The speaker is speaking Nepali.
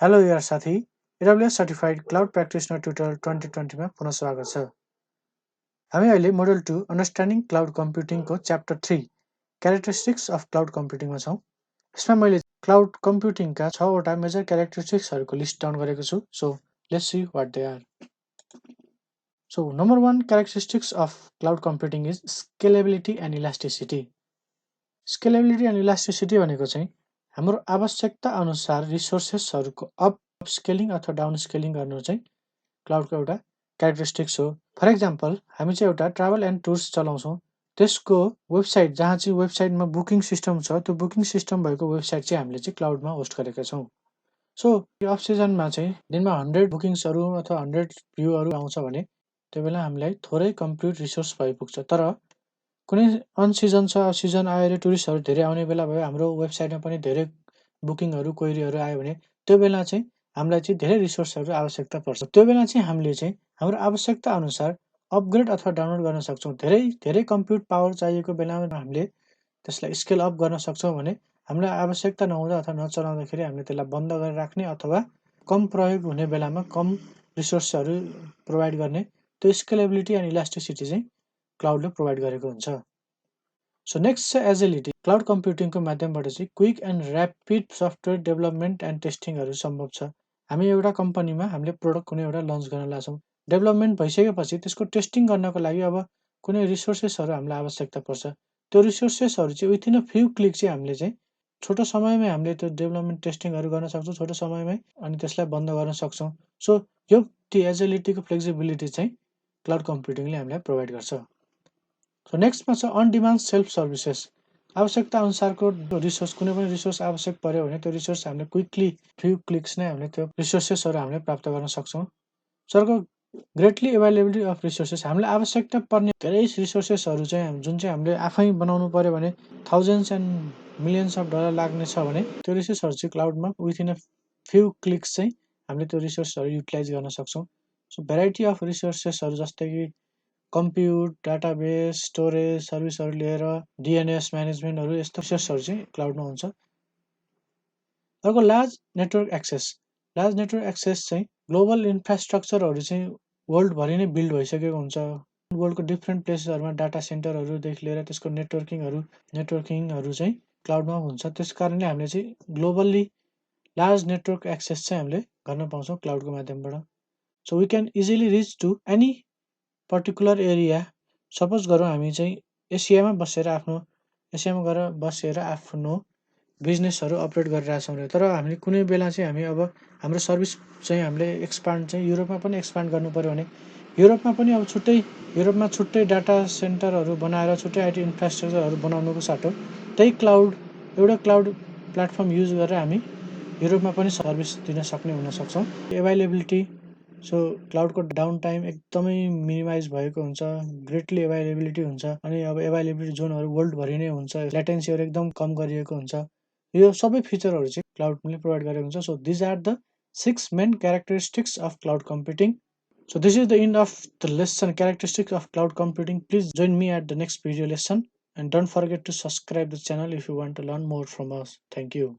Hello Ersathi, AWS Certified Cloud Practitioner Tutorial 2020 मा पुनः स्वागत छ। हामी अहिले Module-2 Understanding Cloud Computing को Chapter 3 Characteristics of Cloud Computing मा छौं। यसमा मैले Cloud Computing का 6 वटा मेजर characteristics हरुको लिस्ट डाउन गरेको छु। So let's see what they are. So number 1 characteristics of cloud computing is scalability and elasticity. Scalability and elasticity भनेको चाहिँ हाम्रो आवश्यकता अनुसार रिसोर्सेसहरुको अप स्केलिङ अथवा डाउन स्केलिङ गर्नु चाहिँ क्लाउडको एउटा क्यारेक्टरिस्टिक्स हो। फर एक्जाम्पल हामी चाहिँ एउटा ट्राभल एन्ड टुर्स चलाउँछौं, त्यसको वेबसाइट जहाँ चाहिँ वेबसाइटमा बुकिङ सिस्टम छ, त्यो बुकिङ सिस्टम भएको वेबसाइट चाहिँ हामीले चाहिँ क्लाउडमा होस्ट गरेका छौं। सो अफ सिजनमा चाहिँ दिनमा 100 बुकिङ्सहरु अथवा 100 भ्यूहरु आउँछ भने त्यो बेला हामीलाई थोरै कम्प्युट रिसोर्स भइपुग्छ। तर कुनै अन सिजन छ, सिजन आएर टुरिस्टहरु धेरै आउने बेला भयो, हाम्रो वेबसाइटमा पनि धेरै बुकिङहरु क्वेरीहरु आयो भने त्यो बेला चाहिँ हामीलाई चाहिँ धेरै रिसोर्सहरु आवश्यकता पर्छ। त्यो बेला चाहिँ हामीले चाहिँ हाम्रो आवश्यकता अनुसार अपग्रेड अथवा डाउनलोड गर्न सक्छौं। धेरै कम्प्युट पावर चाहिएको बेलामा हामीले त्यसलाई स्केल अप गर्न सक्छौं भने हामीलाई आवश्यकता नहुँदा अथवा नचलाउँदाखेरि हामीले त्यसलाई बन्द गरेर राख्ने अथवा कम प्रयोग हुने बेलामा कम रिसोर्सहरु प्रोवाइड गर्ने त्यो स्केलेबिलिटी एन्ड इलास्टिसिटी चाहिँ क्लाउडले प्रोवाइड गरेको हुन्छ। सो नेक्स्ट छ एजिलिटी। क्लाउड कम्प्युटिङको माध्यमबाट चाहिँ quick and rapid software development and टेस्टिङहरु सम्भव छ। हामी एउटा कम्पनीमा हामीले प्रोडक्ट कुनै एउटा लन्च गर्न लाग्छौं, डेभलपमेन्ट भइसकेपछि त्यसको टेस्टिङ गर्नको लागि अब कुनै रिसोर्सेसहरु हामीलाई आवश्यकता पर्छ। त्यो रिसोर्सेसहरु चाहिँ विथिन अ फ्यु क्लिक चाहिँ हामीले चाहिँ छोटो समयमै हामीले त्यो डेभलपमेन्ट टेस्टिङहरु गर्न सक्छौं, छोटो समयमै, अनि त्यसलाई बन्द गर्न सक्छौं। सो यो एजिलिटीको फ्लेक्सिबिलिटी चाहिँ क्लाउड कम्प्युटिङले हामीलाई प्रोवाइड गर्छ। सो नेक्स्टमा छ अन डिमान्ड सेल्फ सर्भिसेस। आवश्यकता अनुसारको रिसोर्स कुनै पनि रिसोर्स आवश्यक पर्यो भने त्यो रिसोर्स हामीले क्विकली फ्यु क्लिक्स नै हामीले त्यो रिसोर्सेसहरु हामीले प्राप्त गर्न सक्छौं। सर्को ग्रेटली अवेलेबिलिटी अफ रिसोर्सेस। हामीलाई आवश्यकता पर्ने धेरै रिसोर्सेसहरु चाहिँ जुन चाहिँ हामीले आफै बनाउनु पर्यो भने thousands and millions of dollar लाग्ने छ भने त्यो रिसोर्सहरु चाहिँ क्लाउडमा विथिन अ फ्यु क्लिक्स चाहिँ हामीले त्यो रिसोर्सहरु युटिलाइज गर्न सक्छौं। सो भेराइटी अफ रिसोर्सेसहरु जस्तै कि कम्प्युट, डाटाबेस, स्टोरेज सर्भिसहरु लिएर डीएनएस म्यानेजमेन्टहरु यस्तो रिसोर्सहरु चाहिँ क्लाउडमा हुन्छ। अर्को large network access. Large network access चाहिँ ग्लोबल इन्फ्रास्ट्रक्चरहरु चाहिँ वर्ल्ड भरि नै बिल्ड भइसकेको हुन्छ। वर्ल्डको डिफरेन्ट प्लेसेसहरुमा डाटा सेन्टरहरु देखि लिएर त्यसको नेटवर्किङहरु चाहिँ क्लाउडमा हुन्छ। त्यसकारणले हामीले चाहिँ ग्लोबली लार्ज नेटवर्क एक्सेस चाहिँ हामीले गर्न पाउँछौं क्लाउडको माध्यमबाट। So we can easily reach to any particular area. Suppose गरौँ हामी चाहिँ एसियामा गएर बसेर आफ्नो बिजनेसहरु अपरेट गरिरहेका छौं, तर हामीले कुनै बेला चाहिँ हामी अब हाम्रो सर्भिस चाहिँ हामीले एक्सपान्ड चाहिँ युरोपमा पनि एक्सपान्ड गर्नु पर्यो भने युरोपमा पनि अब छुट्टै डाटा सेन्टरहरु बनाएर छुट्टै आईटी इन्फ्रास्ट्रक्चरहरु बनाउनुको साटो एउटा क्लाउड प्लेटफर्म युज गरेर हामी युरोपमा पनि सर्भिस दिन सक्ने हुन सक्छौं। अवेलेबिलिटी। सो क्लाउडको डाउन टाइम एकदमै मिनिमाइज भएको हुन्छ, ग्रेटली अवेलेबिलिटी हुन्छ, अनि अब अवेलेबिलिटी जोनहरु वर्ल्ड भरि नै हुन्छ, ल्याटेन्सीहरु एकदम कम गरिएको हुन्छ। यो सबै फिचरहरु चाहिँ क्लाउडले प्रोवाइड गरेको हुन्छ। So this are the 6 main characteristics of cloud computing. So this is the end of the lesson, characteristics of cloud computing. Please join me at the next video lesson and don't forget to subscribe the channel if you want to learn more from us. Thank you.